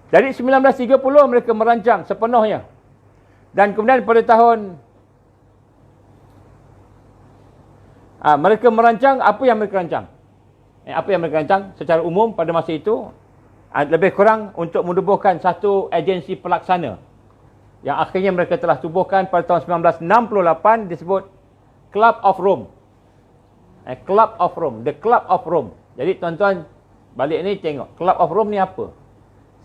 Jadi 1930 mereka merancang sepenuhnya. Dan kemudian pada tahun mereka merancang apa yang mereka rancang. Apa yang mereka rancang secara umum pada masa itu lebih kurang untuk menubuhkan satu agensi pelaksana yang akhirnya mereka telah tubuhkan pada tahun 1968 disebut Club of Rome. Club of Rome, the Club of Rome. Jadi tuan-tuan balik ni tengok Club of Rome ni apa?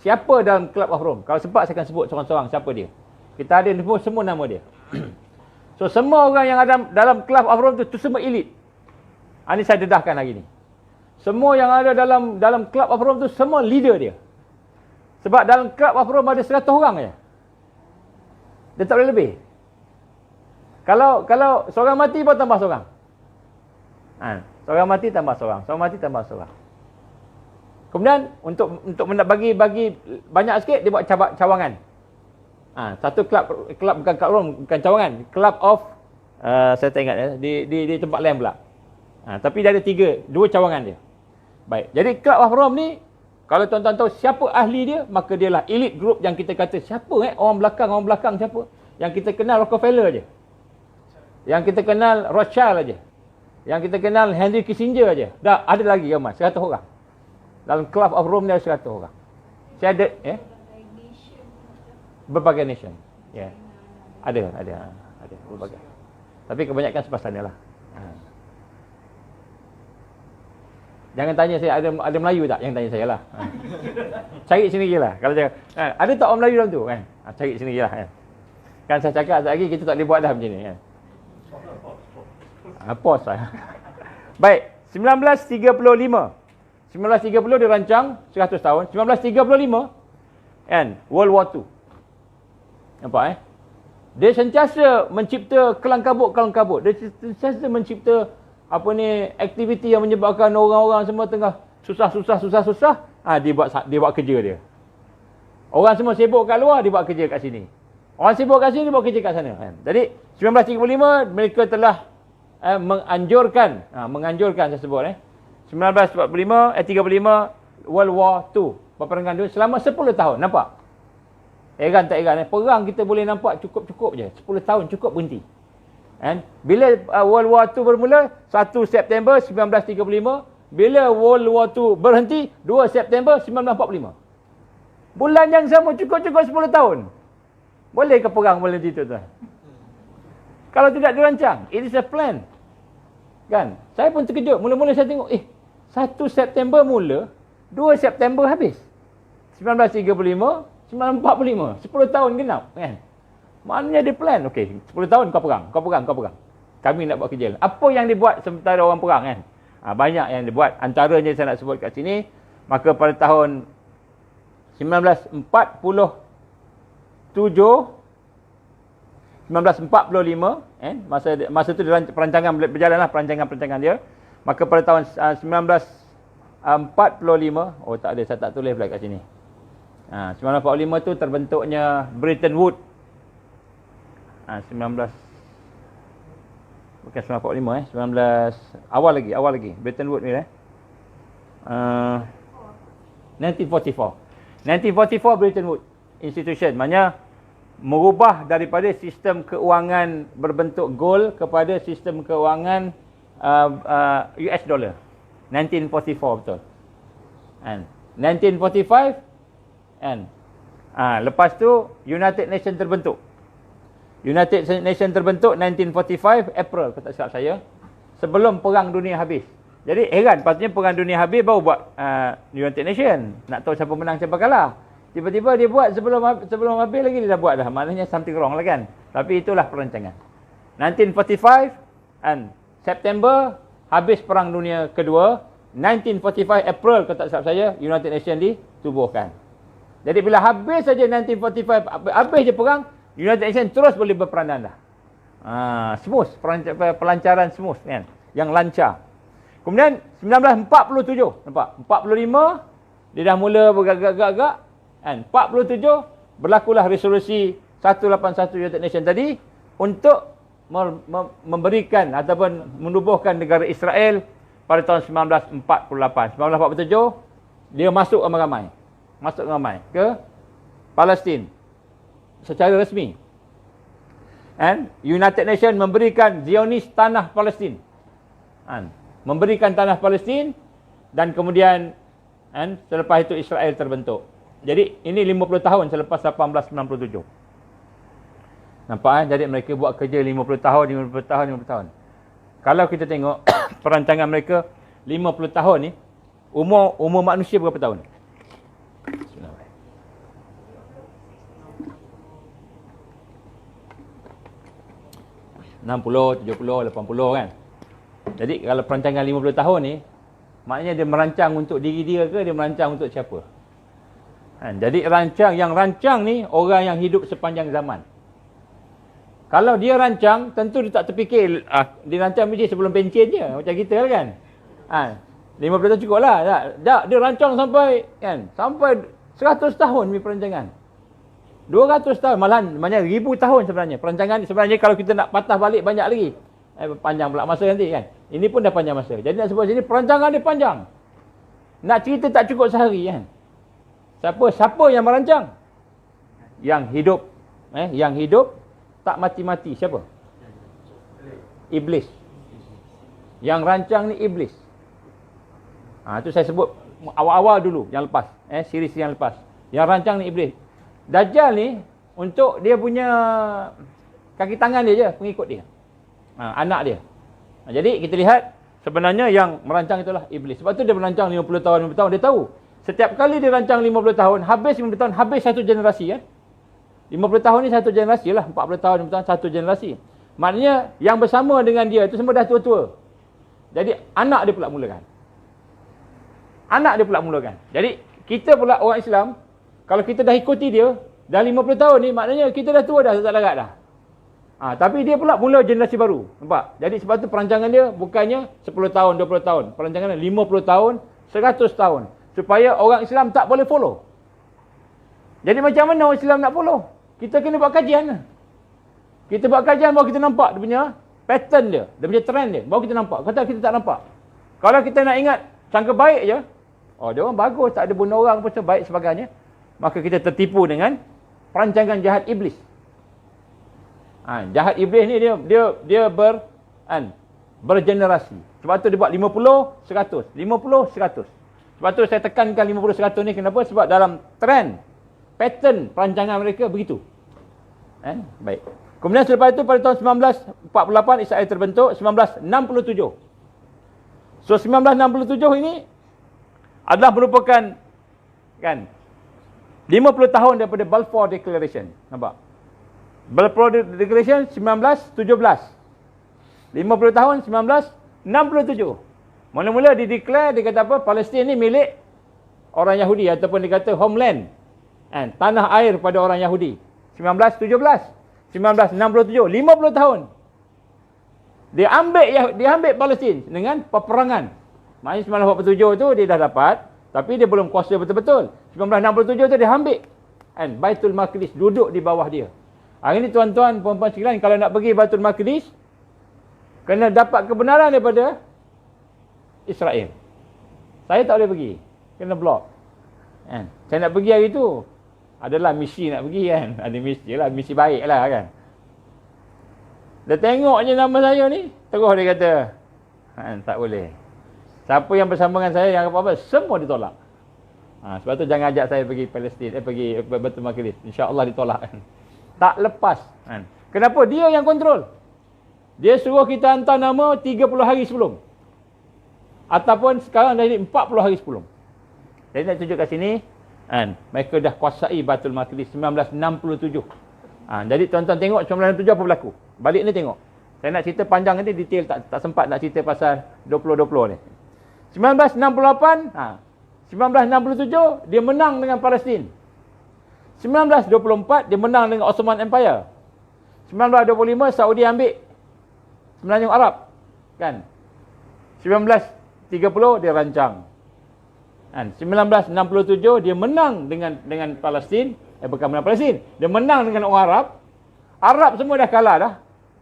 Siapa dalam Club of Rome? Kalau sempat saya akan sebut seorang-seorang siapa dia. Kita ada semua nama dia. So semua orang yang ada dalam Club of Rome tu semua elit. Ini saya dedahkan hari ni. Semua yang ada dalam Club of Rome tu semua leader dia. Sebab dalam Club of Rome ada 100 orang je. Dia tak boleh lebih. Kalau seorang mati baru tambah seorang. Seorang mati tambah seorang. Seorang mati tambah seorang. Kemudian untuk bagi banyak sikit dia buat cawangan. Satu club bukan club Rome, bukan cawangan. Club of saya tak ingat di tempat lain pula. Tapi dia ada 2 cawangan dia. Baik. Jadi Club of Rome ni kalau tuan-tuan tahu siapa ahli dia, maka dia lah elite group yang kita kata siapa orang belakang siapa? Yang kita kenal Rockefeller aje. Yang kita kenal Rothschild aje. Yang kita kenal Henry Kissinger aje. Dah ada lagi ramai 100 orang. Dalam Club of Rome ni ada 100 orang. Saya ada berbagai nation. Ya. Yeah. Ada berbagai. Tapi kebanyakan sebelah sana lah. Jangan tanya saya ada Melayu tak? Jangan tanya saya lah. Cari sendirilah. Kalau jangan, ada tak orang Melayu dalam tu kan? Cari sendirilah kan. Kan saya cakap sekejap lagi kita tak boleh buat dah macam ni kan. Pause lah. Baik, 1935 dirancang 100 tahun. 1935 kan, World War II. Nampak Dia sentiasa mencipta kelang-kabut. Dia sentiasa mencipta aktiviti yang menyebabkan orang-orang semua tengah susah. Dia buat kerja dia. Orang semua sibuk kat luar, dia buat kerja kat sini. Orang sibuk kat sini, dia buat kerja kat sana kan. Jadi 1935 mereka telah menganjurkan saya sebut 1935 World War II, peperangan dunia selama 10 tahun. Nampak? Heran tak heran perang kita boleh nampak cukup je. 10 tahun cukup berhenti. Bila World War II bermula 1 September 1935, bila World War II berhenti 2 September 1945. Bulan yang sama cukup 10 tahun. Boleh ke perang berhenti tu tuan? Kalau tidak dirancang, it is a plan. Kan? Saya pun terkejut. Mula-mula saya tengok 1 September mula, 2 September habis. 1935, 1945, 10 tahun genap kan? Maknanya dia plan, okey, 10 tahun kau perang. Kami nak buat kerja. Apa yang dibuat sementara orang perang kan? Banyak yang dibuat. Antaranya saya nak sebut kat sini. Maka pada tahun 1945 masa tu perancangan berjalanlah perancangan dia. Maka pada tahun 1945, tak ada, saya tak tulis pula kat sini. 1945 tu terbentuknya Bretton Woods. 19 awal lagi Bretton Woods ni 1944 Bretton Woods Institution, maknanya merubah daripada sistem keuangan berbentuk gold kepada sistem keuangan US dollar. 1944 betul. 1945 lepas tu United Nations terbentuk. 1945 April, kalau tak silap saya, sebelum perang dunia habis. Jadi heran, patutnya perang dunia habis baru buat United Nations. Nak tahu siapa menang siapa kalah. Tiba-tiba dia buat sebelum habis lagi dia dah buat dah. Maknanya something wrong lah kan. Tapi itulah perancangan. 1945 September habis perang dunia kedua. 1945 April, kalau tak silap saya, United Nations ditubuhkan. Jadi bila habis saja 1945, habis je perang, United Nations terus boleh berperanan dah. Smooth, pelancaran smooth kan, yang lancar. Kemudian 1947, nampak? 45 dia dah mula bergagak-gagak kan. 47 berlakulah resolusi 181 United Nations tadi untuk memberikan ataupun menubuhkan negara Israel pada tahun 1948. 1947 dia masuk ramai-ramai ke Palestin secara resmi. And United Nations memberikan Zionis tanah Palestin. Memberikan tanah Palestin dan kemudian selepas itu Israel terbentuk. Jadi ini 50 tahun selepas 1867. Nampak jadi mereka buat kerja 50 tahun, 50 tahun, 50 tahun. Kalau kita tengok perancangan mereka 50 tahun ni, umur manusia berapa tahun? 60, 70, 80 kan. Jadi kalau perancangan 50 tahun ni, maknanya dia merancang untuk diri dia ke dia merancang untuk siapa? Jadi yang rancang ni orang yang hidup sepanjang zaman. Kalau dia rancang, tentu dia tak terfikir dia rancang biji sebelum pencen je macam kita kan. 50 tahun cukup lah. Dia rancang sampai 100 tahun ni perancangan. 200 tahun, malahan banyak 1000 tahun sebenarnya. Perancangan ni sebenarnya kalau kita nak patah balik banyak lagi. Panjang pula masa nanti kan. Ini pun dah panjang masa. Jadi nak sebut sini perancangan dia panjang. Nak cerita tak cukup sehari kan. Siapa yang merancang? Yang hidup. Yang hidup tak mati-mati. Siapa? Iblis. Yang rancang ni Iblis. Itu saya sebut awal-awal dulu yang lepas. Series yang lepas. Yang rancang ni Iblis. Dajjal ni untuk dia punya kaki tangan dia je, pengikut dia. Anak dia. Jadi kita lihat sebenarnya yang merancang itulah Iblis. Sebab tu dia merancang 50 tahun, 50 tahun. Dia tahu setiap kali dia rancang 50 tahun, habis 50 tahun, habis satu generasi kan. 50 tahun ni satu generasi lah. 40 tahun, 50 tahun, satu generasi. Maknanya yang bersama dengan dia tu semua dah tua-tua. Jadi anak dia pula mulakan. Jadi kita pula orang Islam, kalau kita dah ikuti dia, dah 50 tahun ni, maknanya kita dah tua dah, tak larat dah. Tapi dia pula mula generasi baru. Nampak? Jadi sebab tu perancangan dia bukannya 10 tahun, 20 tahun. Perancangan dia 50 tahun, 100 tahun. Supaya orang Islam tak boleh follow. Jadi macam mana orang Islam nak follow? Kita kena buat kajian. Kita buat kajian baru kita nampak dia punya pattern dia. Dia punya trend dia. Baru kita nampak. Kata kita tak nampak. Kalau kita nak ingat sangka baik je. Dia orang bagus. Tak ada bunuh orang pun baik sebagainya. Maka kita tertipu dengan perancangan jahat Iblis. Jahat Iblis ni dia bergenerasi. Sebab tu dia buat 50, 100. 50, 100. Sebab tu saya tekankan 50, 100 ni. Kenapa? Sebab dalam trend, pattern perancangan mereka begitu. Baik. Kemudian selepas itu pada tahun 1948 Israel terbentuk. 1967. So 1967 ini adalah merupakan 50 tahun daripada Balfour Declaration. Nampak? Balfour Declaration 1917. 50 tahun 1967. Mula-mula dideclare, dia kata apa? Palestin ni milik orang Yahudi ataupun dia kata homeland. Tanah air pada orang Yahudi. 1917. 1967. 50 tahun. Dia ambil Palestin dengan peperangan. Maknanya 1947 tu dia dah dapat, tapi dia belum kuasa betul-betul. 1967 tu dia ambil. Baitul Maqdis duduk di bawah dia. Hari ni tuan-tuan, puan-puan sekalian, kalau nak pergi Baitul Maqdis, kena dapat kebenaran daripada Israel. Saya tak boleh pergi. Kena blok. Saya nak pergi hari tu. Adalah misi nak pergi kan. Ada misi lah. Misi baik lah kan. Dia tengok je nama saya ni. Terus dia kata. Tak boleh. Siapa yang bersama dengan saya yang apa-apa, semua ditolak. Sebab tu jangan ajak saya pergi Palestin. Pergi Baitul Maqdis. InsyaAllah ditolak. Tak lepas. Kenapa? Dia yang kontrol. Dia suruh kita hantar nama 30 hari sebelum. Ataupun sekarang dah 40 hari sebelum. Jadi nak tunjuk kat sini, mereka dah kuasai Baitul Maqdis 1967. Jadi tuan-tuan tengok 1967 apa berlaku. Balik ni tengok. Saya nak cerita panjang nanti, detail tak sempat nak cerita pasal 2020 ni. 1968, 1967 dia menang dengan Palestin. 1924 dia menang dengan Ottoman Empire. 1925 Saudi ambil Semenanjung Arab. Kan? 1930 dia rancang. 1967 dia menang dengan Palestin. Bukan menang Palestin. Dia menang dengan orang Arab. Arab semua dah kalah dah.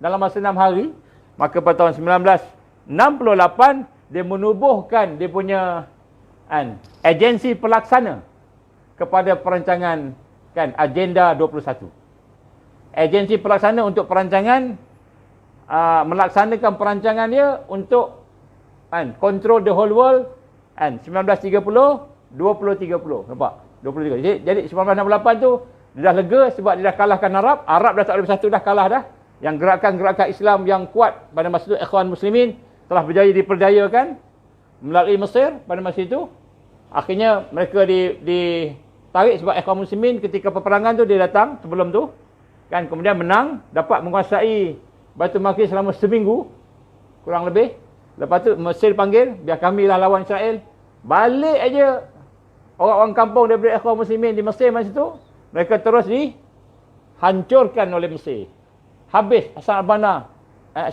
Dalam masa 6 hari. Maka pada tahun 1968 dia menubuhkan dia punya agensi pelaksana kepada perancangan kan, Agenda 21. Agensi pelaksana untuk perancangan, melaksanakan perancangan dia untuk kan, control the whole world, kan, 1930, 2030. Nampak? 2030. Jadi 1968 tu, dia dah lega sebab dia dah kalahkan Arab. Arab dah tak boleh bersatu, dah kalah dah. Yang gerakan-gerakan Islam yang kuat pada masa itu, Ikhwan Muslimin, telah berjaya diperdayakan melalui Mesir pada masa itu. Akhirnya mereka ditarik sebab Ikhwan Muslimin ketika peperangan tu dia datang sebelum tu. Kan, kemudian menang, dapat menguasai Baitul Maqdis selama seminggu kurang lebih. Lepas tu Mesir panggil, biar kami lah lawan Israel. Balik aja orang-orang kampung daripada Ikhwan Muslimin di Mesir masa tu, mereka terus dihancurkan oleh Mesir. Habis Hasan al-Banna,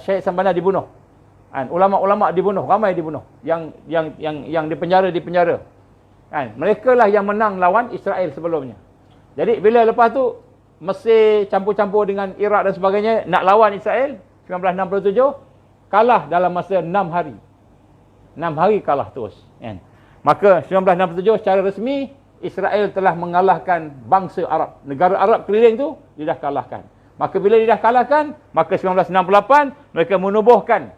Syed Hasan al-Banna dibunuh. Kan, ulama-ulama dibunuh, ramai dibunuh. Yang dipenjara. Kan, mereka lah yang menang lawan Israel sebelumnya. Jadi bila lepas tu Mesir campur-campur dengan Iraq dan sebagainya nak lawan Israel 1967, kalah dalam masa 6 hari. 6 hari kalah terus, kan. Maka 1967 secara resmi Israel telah mengalahkan bangsa Arab. Negara Arab keliling tu dia dah kalahkan. Maka bila dia dah kalahkan, maka 1968 mereka menubuhkan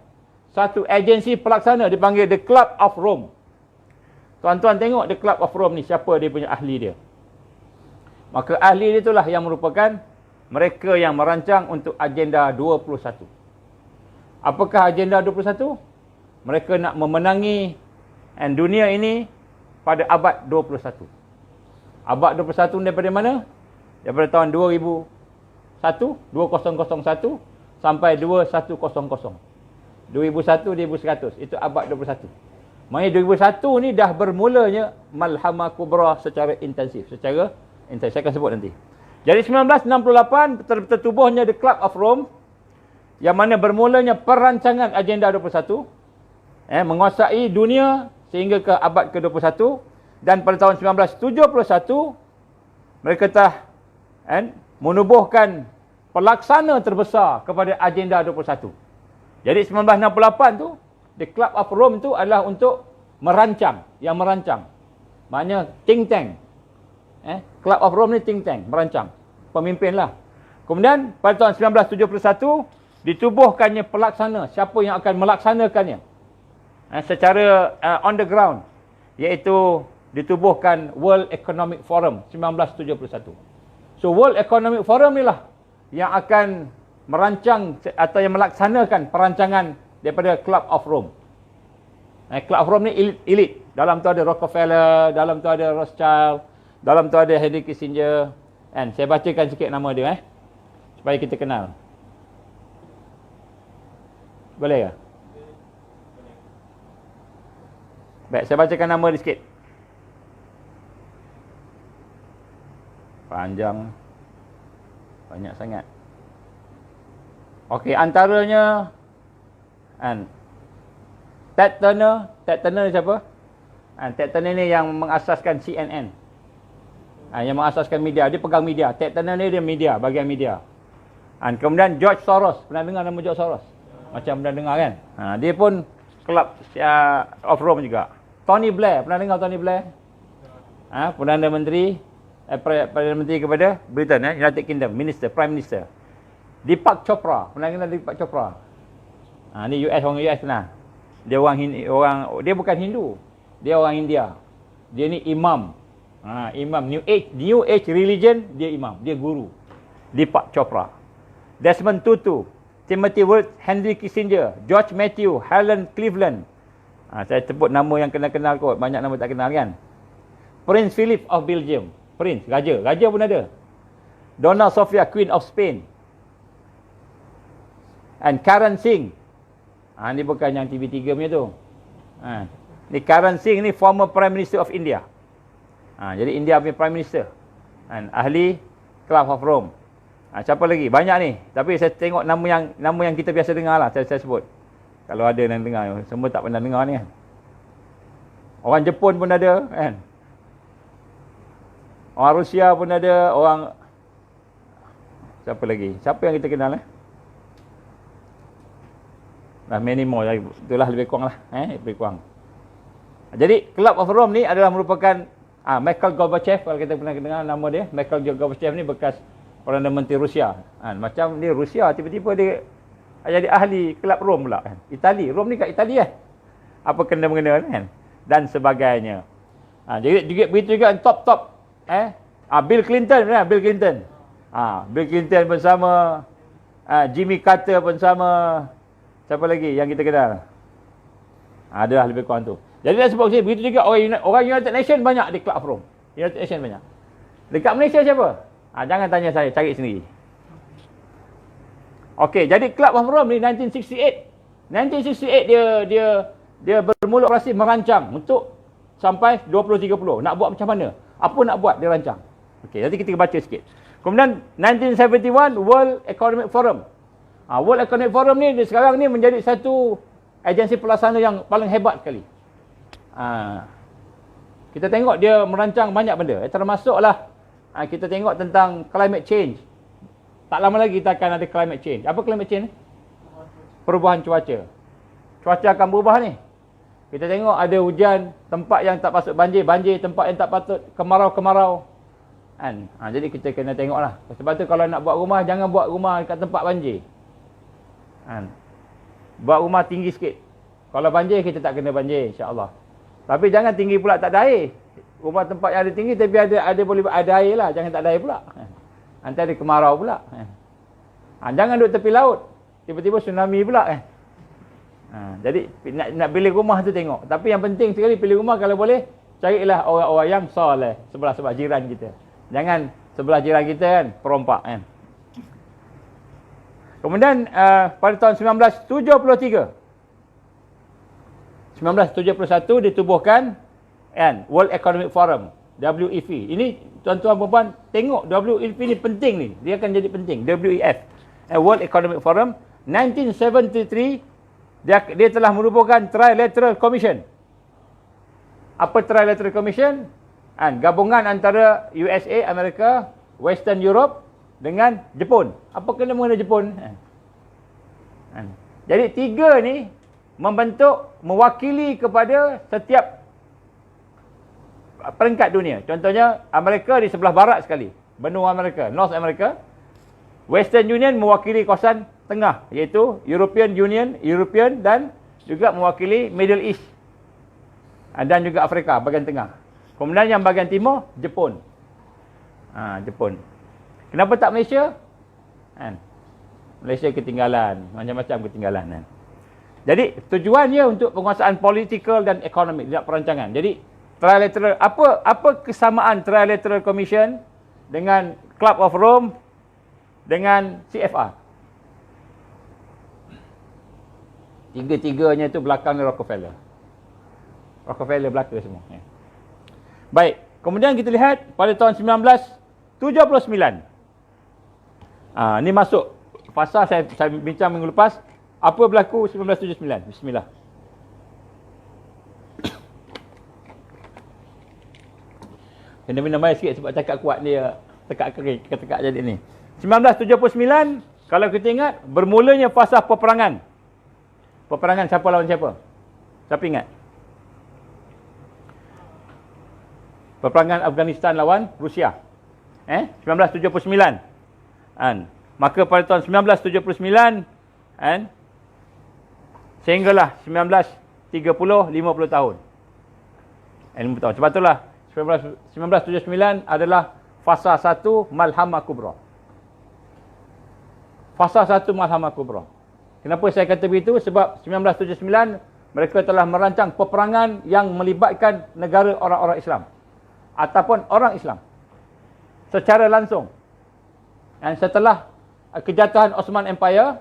satu agensi pelaksana dipanggil The Club of Rome. Tuan-tuan tengok The Club of Rome ni, siapa dia punya ahli dia. Maka ahli dia itulah yang merupakan mereka yang merancang untuk Agenda 21. Apakah Agenda 21? Mereka nak memenangi dunia ini pada abad 21. Abad 21 daripada mana? Daripada tahun 2001 sampai 2100. 2100, itu abad 21. Maksudnya 2001 ni dah bermulanya Malhamah Kubra secara intensif. Saya akan sebut nanti. Jadi 1968 tertubuhnya The Club of Rome, yang mana bermulanya perancangan Agenda 21, menguasai dunia sehingga ke abad ke-21. Dan pada tahun 1971 mereka telah menubuhkan pelaksana terbesar kepada Agenda 21. Jadi 1968 tu The Club of Rome tu adalah untuk merancang, yang merancang. Maknanya think tank. Club of Rome ni think tank, merancang. Pemimpin lah. Kemudian pada tahun 1971 ditubuhkannya pelaksana, siapa yang akan melaksanakannya secara on the ground, iaitu ditubuhkan World Economic Forum 1971. So World Economic Forum ni lah yang akan merancang atau yang melaksanakan perancangan daripada Club of Rome. Club of Rome ni elit. Dalam tu ada Rockefeller, dalam tu ada Rothschild, dalam tu ada Henry Kissinger. Saya bacakan sikit nama dia supaya kita kenal. Boleh ke? Baik, saya bacakan nama dia sikit. Panjang. Banyak sangat. Okey, antaranya Ted Turner. Ted Turner ni siapa? Ted Turner ni yang mengasaskan CNN. Yang mengasaskan media. Dia pegang media. Ted Turner ni dia media, bahagian media. Kemudian George Soros. Pernah dengar nama George Soros? Macam pernah dengar kan? Dia pun Club of Rome juga. Tony Blair. Pernah dengar Tony Blair? Perdana Menteri kepada Britain, United Kingdom. Minister, Prime Minister. Deepak Chopra. Pernah dengar Deepak Chopra? Ni US, orang US kenal. Dia dia bukan Hindu. Dia orang India. Dia ni imam. Imam New Age religion, dia imam, dia guru. Deepak Chopra. Desmond Tutu, Timothy Wood, Henry Kissinger, George Matthew, Helen Cleveland. Saya sebut nama yang kenal-kenal kot, banyak nama tak kenal kan. Prince Philip of Belgium. Prince, raja pun ada. Donna Sofia, Queen of Spain. And Karan Singh. Ni bukan yang TV3 punya tu. Ni Karan Singh ni former Prime Minister of India. Jadi India punya Prime Minister. Ahli Club of Rome. Siapa lagi? Banyak ni. Tapi saya tengok nama yang kita biasa dengar lah. Saya sebut. Kalau ada yang dengar. Semua tak pernah dengar ni kan. Orang Jepun pun ada kan. Orang Rusia pun ada. Orang... Siapa lagi? Siapa yang kita kenal many more. Itulah lebih kurang lah. Lebih kurang. Jadi Club of Rome ni adalah merupakan Mikhail Gorbachev, kalau kita pernah dengar nama dia, Mikhail Gorbachev ni bekas Perdana Menteri Rusia. Macam dia Rusia, tiba-tiba dia jadi ahli kelab Rom pula kan. Itali, Rom ni kat Itali kan. Apa kena-mengena kan. Dan sebagainya. Jadi juga begitu juga top-top. Bill Clinton, Bill Clinton. Bill Clinton bersama Jimmy Carter bersama siapa lagi yang kita kenal? Adalah lebih kurang tu. Jadi dah sebab saya, begitu juga orang United Nations banyak di Club of Rome. United Nations banyak. Dekat Malaysia siapa? Jangan tanya saya, cari sendiri. Okey, jadi Club of Rome ni 1968. 1968 dia bermula operasi merancang untuk sampai 2030. Nak buat macam mana? Apa nak buat dia rancang. Okey, nanti kita baca sikit. Kemudian 1971 World Economic Forum. World Economic Forum ni sekarang ni menjadi satu agensi pelaksana yang paling hebat sekali. Kita tengok dia merancang banyak benda. Termasuklah kita tengok tentang climate change. Tak lama lagi kita akan ada climate change. Apa climate change? Perubahan cuaca. Cuaca akan berubah ni. Kita tengok ada hujan, tempat yang tak patut banjir, banjir, tempat yang tak patut kemarau. Jadi kita kena tengoklah. Sebab tu kalau nak buat rumah, jangan buat rumah dekat tempat banjir. Buat rumah tinggi sikit. Kalau banjir, kita tak kena banjir, insya-Allah. Tapi jangan tinggi pula tak ada air. Rumah tempat yang ada tinggi tapi ada boleh ada air lah, jangan tak ada air pula. Nanti ada kemarau pula. Jangan duduk tepi laut. Tiba-tiba tsunami pula kan. Jadi nak pilih rumah tu tengok. Tapi yang penting sekali pilih rumah kalau boleh carilah orang-orang yang soleh sebelah jiran kita. Jangan sebelah jiran kita kan perompak kan. Kemudian pada tahun 1971 ditubuhkan World Economic Forum, WEF. Ini tuan-tuan dan puan tengok WEF ni penting ni. Dia akan jadi penting. WEF, World Economic Forum. 1973 dia telah merubuhkan Trilateral Commission. Apa Trilateral Commission? Gabungan antara USA, Amerika, Western Europe dengan Jepun. Apa kena mengena Jepun? Jadi tiga ni membentuk, mewakili kepada setiap peringkat dunia. Contohnya Amerika di sebelah barat sekali, benua Amerika, North America. Western Union mewakili kawasan tengah, iaitu European Union, dan juga mewakili Middle East dan juga Afrika bahagian tengah. Kemudian yang bahagian timur Jepun. Jepun. Kenapa tak Malaysia? Malaysia ketinggalan, macam-macam ketinggalan. Jadi tujuannya untuk penguasaan politikal dan ekonomi dalam perancangan. Jadi trilateral, apa kesamaan Trilateral Commission dengan Club of Rome dengan CFR? Tiga-tiganya itu belakangnya Rockefeller. Rockefeller belakang semua. Baik, kemudian kita lihat pada tahun 1979. Ini masuk fasa saya bincang minggu lepas. Apa berlaku 1979? Bismillah. Kena minum air sikit sebab cakap kuat dia tekak kering, tekak jadi ni. 1979, kalau kita ingat, bermulanya fasa peperangan. Peperangan siapa lawan siapa? Siapa ingat? Peperangan Afghanistan lawan Rusia. 1979. Maka pada tahun 1979, sehinggalah 1930, 50 tahun. 50 tahun. Sebab itulah 1979 adalah fasa 1 Malhamah Kubra. Fasa 1 Malhamah Kubra. Kenapa saya kata begitu? Sebab 1979 mereka telah merancang peperangan yang melibatkan negara orang-orang Islam ataupun orang Islam secara langsung. Dan setelah kejatuhan Ottoman Empire,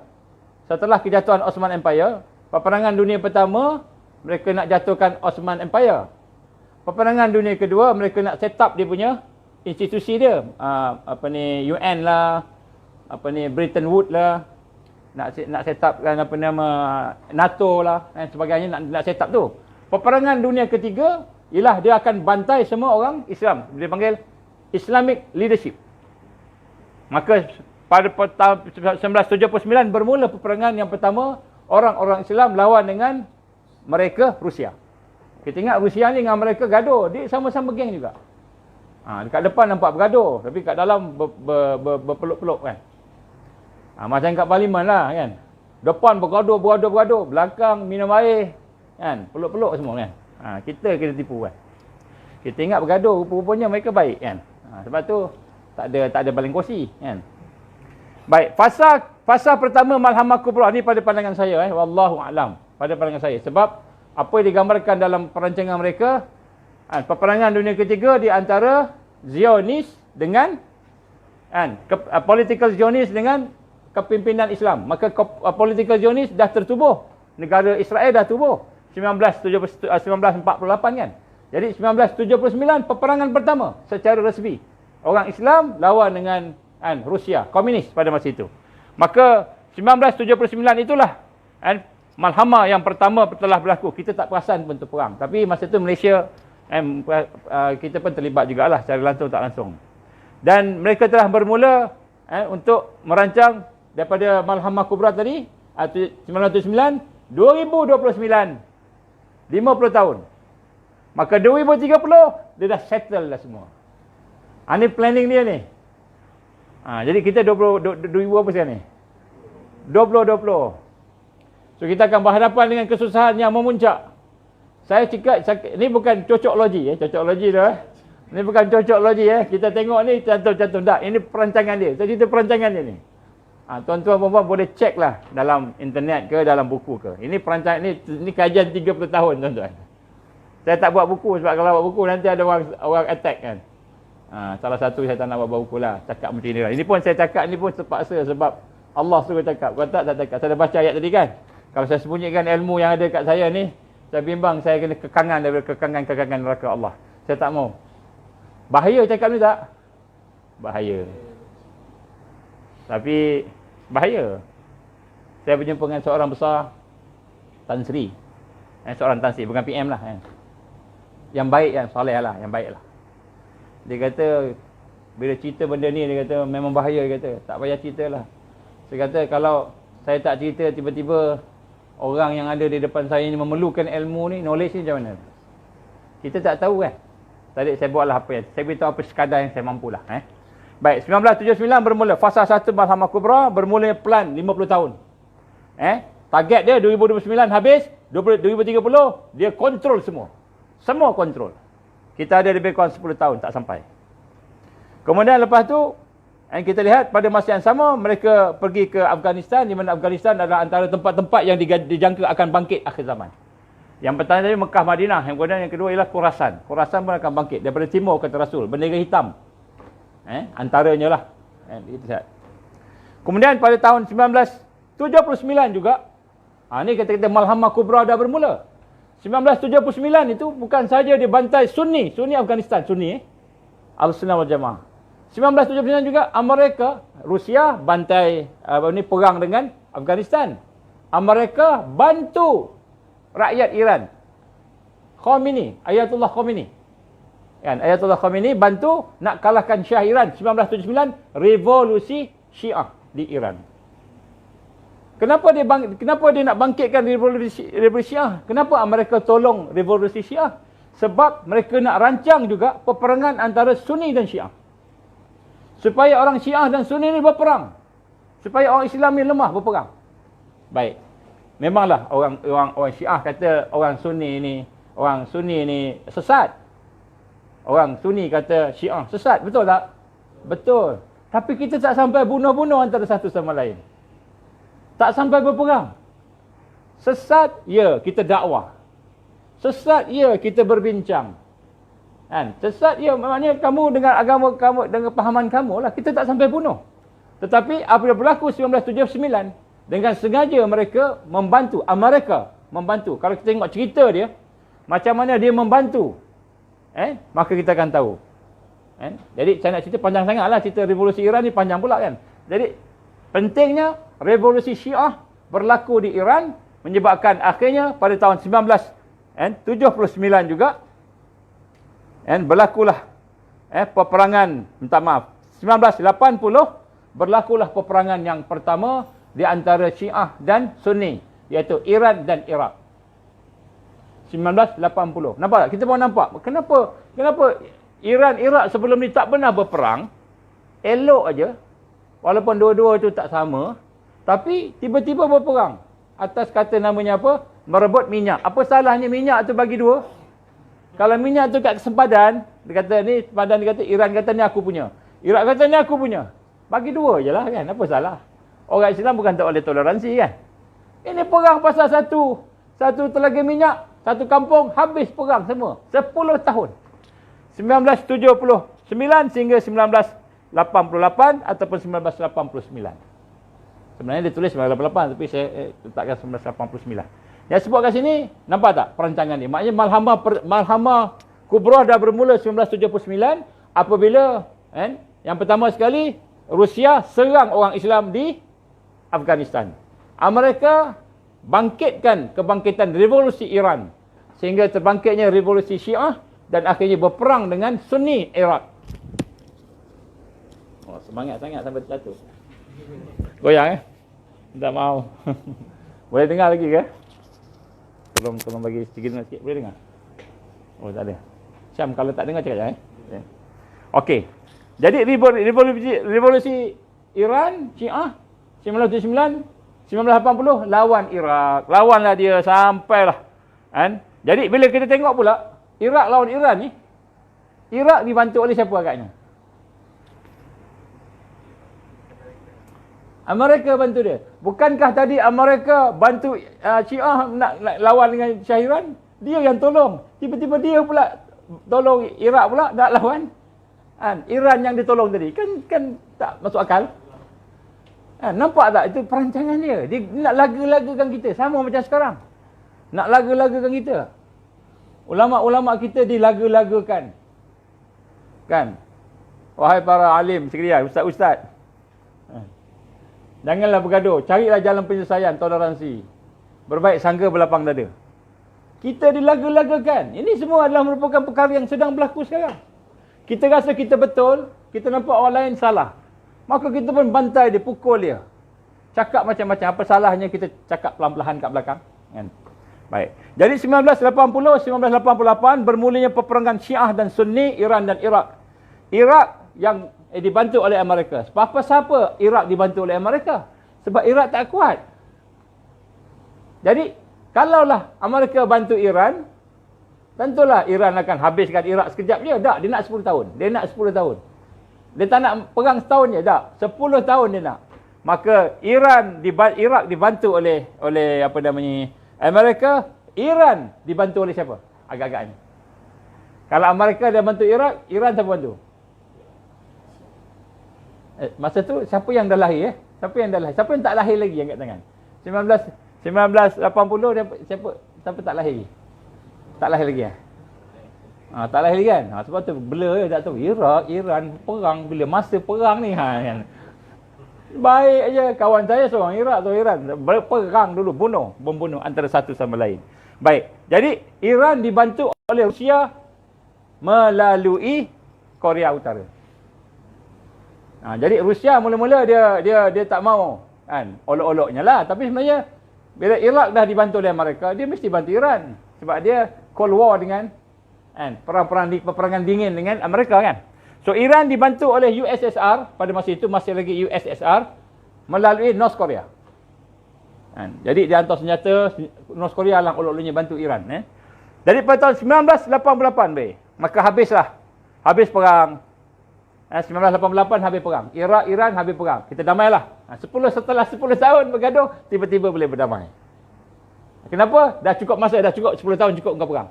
peperangan dunia pertama, mereka nak jatuhkan Ottoman Empire. Peperangan dunia kedua, mereka nak set up dia punya institusi dia. UN lah, Bretton Woods lah, nak set up kan NATO lah dan sebagainya, nak set up tu. Peperangan dunia ketiga ialah dia akan bantai semua orang Islam. Dia panggil Islamic Leadership. Maka pada tahun 1979 bermula peperangan yang pertama, orang-orang Islam lawan dengan mereka Rusia. Kita ingat Rusia ni dengan mereka gaduh, dia sama-sama geng juga. Dekat depan nampak bergaduh, tapi kat dalam berpeluk-peluk kan. Macam kat parlimen lah kan. Depan bergaduh, belakang minum air kan, peluk-peluk semua kan. Kita kena tipu kan. Kita ingat bergaduh, rupanya mereka baik kan. Sebab tu tak ada baling kursi kan. Baik, fasa pertama Malhamah Kubra ni pada pandangan saya wallahu alam, pada pandangan saya. Sebab apa yang digambarkan dalam perancangan mereka, peperangan dunia ketiga di antara Zionis dengan political Zionis dengan kepimpinan Islam. Maka political Zionis dah tertubuh. Negara Israel dah tubuh 1948 kan. Jadi 1979 peperangan pertama secara rasmi. Orang Islam lawan dengan Rusia, komunis pada masa itu. Maka 1979 itulah Malhamah yang pertama telah berlaku. Kita tak perasan pun tu perang. Tapi masa itu Malaysia kita pun terlibat jugalah secara langsung tak langsung. Dan mereka telah bermula untuk merancang daripada Malhamah Kubra tadi 1979, 2029 50 tahun. Maka 2030 dia dah settle dah semua. Ini planning dia ni. Jadi kita 2000 apa sekarang ni? 2020. So kita akan berhadapan dengan kesusahan yang memuncak. Saya cakap ni bukan cocok logi tu Ni bukan cocok logi Kita tengok ni cantum-cantum tak. Ini perancangan dia. Saya cerita perancangan dia ni. Tuan-tuan puan-puan boleh cek lah dalam internet ke dalam buku ke. Ini perancangan ni kajian 30 tahun tuan-tuan. Saya tak buat buku sebab kalau buat buku nanti ada orang attack kan. Salah satu saya tak nak buat buku lah. Cakap macam ni lah. Ini pun saya cakap ni pun terpaksa sebab Allah suruh cakap. Kalau tak cakap. Saya dah baca ayat tadi kan. Kalau saya sembunyikan ilmu yang ada kat saya ni, saya bimbang saya kena kekangan daripada kekangan neraka Allah. Saya tak mau. Bahaya cakap ni tak? Bahaya. Tapi bahaya. Saya berjumpa dengan seorang besar Tan Sri. Seorang Tan Sri, bukan PM lah Yang baik, yang soleh lah, yang baik lah. Dia kata, bila cerita benda ni, dia kata, memang bahaya, dia kata. Tak payah cerita lah. Saya kata, kalau saya tak cerita, tiba-tiba orang yang ada di depan saya ni memerlukan ilmu ni, knowledge ni macam mana? Kita tak tahu kan? Tadi saya buatlah apa yang, saya beritahu apa sekadar yang saya mampulah. Baik, 1979 bermula. Fasa 1 Malhamah Kubra, bermula plan 50 tahun. Target dia 2029 habis, 2030 dia kontrol semua. Semua kontrol. Kita ada lebih kurang 10 tahun tak sampai. Kemudian lepas tu kita lihat pada masa yang sama mereka pergi ke Afghanistan, di mana Afghanistan adalah antara tempat-tempat yang dijangka akan bangkit akhir zaman. Yang pertama tadi Mekah, Madinah, yang kedua ialah Khurasan. Khurasan pun akan bangkit daripada timur kata Rasul, bendera hitam. Antaranya lah. Kemudian pada tahun 1979 juga ni kata-kata Malhamah Kubra dah bermula. 1979 itu bukan saja dia bantai Sunni Afghanistan, Sunni Al-Sunnah wal Jamaah. 1979 juga Amerika, Rusia bantai perang dengan Afghanistan. Amerika bantu rakyat Iran. Khomeini, Ayatullah Khomeini. Ayatullah Khomeini bantu nak kalahkan Syah Iran. 1979 revolusi Syiah di Iran. Kenapa dia nak bangkitkan revolusi Syiah? Kenapa Amerika tolong revolusi Syiah? Sebab mereka nak rancang juga peperangan antara Sunni dan Syiah. Supaya orang Syiah dan Sunni ni berperang. Supaya orang Islam ni lemah berperang. Baik. Memanglah orang Syiah kata orang Sunni ni sesat. Orang Sunni kata Syiah sesat. Betul tak? Betul. Tapi kita tak sampai bunuh-bunuh antara satu sama lain. Tak sampai berperang. Sesat, ya kita dakwah. Sesat, ya kita berbincang. Sesat, ya maknanya kamu dengan agama kamu, dengan pahaman kamu lah. Kita tak sampai bunuh. Tetapi apabila berlaku 1979, dengan sengaja mereka membantu. Amerika membantu. Kalau kita tengok cerita dia, macam mana dia membantu. Maka kita akan tahu. Jadi saya nak cerita panjang sangat lah. Cerita revolusi Iran ni panjang pula kan. Jadi pentingnya revolusi Syiah berlaku di Iran menyebabkan akhirnya pada tahun 1979 juga berlakulah peperangan, minta maaf, 1980 berlakulah peperangan yang pertama di antara Syiah dan Sunni, iaitu Iran dan Iraq. 1980. Nampak tak? Kita pun nampak. Kenapa Iran, Iraq sebelum ni tak pernah berperang. Elok aja. Walaupun dua-dua tu tak sama. Tapi tiba-tiba berperang. Atas kata namanya apa? Merebut minyak. Apa salahnya minyak tu bagi dua? Kalau minyak tu kat sempadan, dia kata ni, sempadan dia kata, Iran kata ni aku punya. Iraq kata ni aku punya. Bagi dua je lah kan. Apa salah? Orang Islam bukan tak boleh toleransi kan. Ini perang pasal satu telaga minyak, satu kampung, habis perang semua. 10 tahun. 1979 sehingga 1988 ataupun 1989. Sebenarnya dia tulis 1988 tapi saya letakkan 1989. Yang sebut kat sini, nampak tak perancangan ni? Maknanya Malhamah Kubrah dah bermula 1979 apabila yang pertama sekali Rusia serang orang Islam di Afghanistan. Amerika bangkitkan kebangkitan revolusi Iran sehingga terbangkitnya revolusi Syiah dan akhirnya berperang dengan Sunni Iraq. Oh, semangat sangat sampai terjatuh. Goyang tak mau. Boleh dengar lagi ke? Tolong bagi signal sikit, boleh dengar? Oh, tak ada. Syam, kalau tak dengar cakap je. Okey. Jadi revolusi Iran, Syiah 1979, 1980 lawan Iraq. Lawanlah dia sampailah. Kan? Jadi bila kita tengok pula Iraq lawan Iran ni, Iraq dibantu oleh siapa agaknya? Amerika bantu dia. Bukankah tadi Amerika bantu Syiah nak lawan dengan Syahiran? Dia yang tolong. Tiba-tiba dia pula tolong Iraq pula nak lawan. Iran yang ditolong tadi. Kan tak masuk akal. Nampak tak? Itu perancangan dia. Dia nak laga-lagakan kita. Sama macam sekarang. Nak laga-lagakan kita. Ulama-ulama kita dilaga-lagakan. Kan? Wahai para alim sekalian, ustaz-ustaz. Janganlah bergaduh. Carilah jalan penyelesaian, toleransi. Berbaik sangka berlapang dada. Kita dilaga-lagakan. Ini semua adalah merupakan perkara yang sedang berlaku sekarang. Kita rasa kita betul, kita nampak orang lain salah. Maka kita pun bantai dia, pukul dia. Cakap macam-macam. Apa salahnya kita cakap pelan-pelan kat belakang? Kan? Baik. Jadi 1980-1988 bermulanya peperangan Syiah dan Sunni, Iran dan Iraq. Iraq yang dibantu oleh Amerika. Siapa Iraq dibantu oleh Amerika? Sebab Iraq tak kuat. Jadi, kalaulah Amerika bantu Iran, tentulah Iran akan habiskan Iraq sekejap je. Tak, dia nak 10 tahun. Dia nak 10 tahun. Dia tak nak perang setahun je. Tak, 10 tahun dia nak. Maka Iraq dibantu oleh apa namanya, Amerika. Iran dibantu oleh siapa? Agak-agaknya. Kalau Amerika dia bantu Iraq, Iran siapa bantu? Masa tu siapa yang dah lahir? Siapa yang dah lahir? Siapa yang tak lahir lagi angkat tangan? 1980 siapa tak lahir lagi? Tak lahir lagi tak lahir lagi kan? Sebab tu blur tak tahu. Iraq, Iran perang bila masa perang ni kan. Baik aja kawan saya seorang Iraq atau Iran berperang dulu, membunuh antara satu sama lain. Baik. Jadi Iran dibantu oleh Rusia melalui Korea Utara. Jadi Rusia mula-mula dia tak mau kan, olok-oloknya lah. Tapi sebenarnya bila Iraq dah dibantu oleh Amerika, dia mesti bantu Iran sebab dia Cold War dengan peperangan dingin dengan Amerika kan. So Iran dibantu oleh USSR pada masa itu, masih lagi USSR, melalui North Korea. Jadi dia hantar senjata, North Korea lah olok-oloknya bantu Iran. Jadi pada tahun 1988 maka habis perang. 1988 habis perang. Iran habis perang. Kita damailah. Setelah 10 tahun bergaduh, tiba-tiba boleh berdamai. Kenapa? Dah cukup masa, dah cukup 10 tahun cukup kau perang.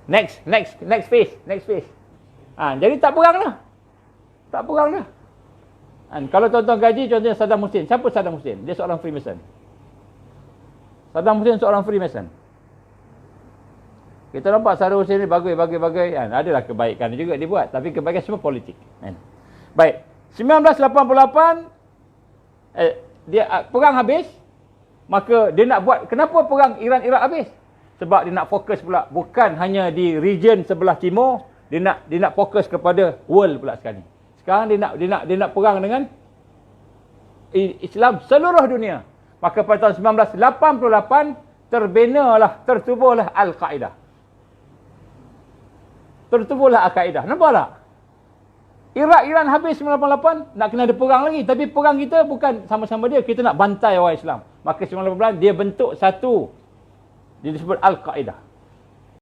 Next phase. Jadi tak perang dah. Kalau tuan-tuan gaji, contohnya Saddam Hussein. Siapa Saddam Hussein? Dia seorang Freemason. Saddam Hussein seorang Freemason. Kita nampak Saddam Hussein ni bagai. Adalah kebaikan juga dia buat. Tapi kebaikan semua politik. Baik. 1988, dia perang habis. Maka dia nak buat, kenapa perang Iran-Iraq habis? Sebab dia nak fokus pula. Bukan hanya di region sebelah timur. Dia nak fokus kepada world pula sekarang ni. Sekarang dia nak perang dengan Islam seluruh dunia. Maka pada tahun 1988 tertubuhlah Al-Qaeda. tertubuhlah Al-Qaeda. Nampak tak? Iran habis 98, nak kena ada perang lagi. Tapi perang kita bukan sama-sama dia. Kita nak bantai orang Islam. Maka 1998 dia bentuk satu, dia disebut Al-Qaeda.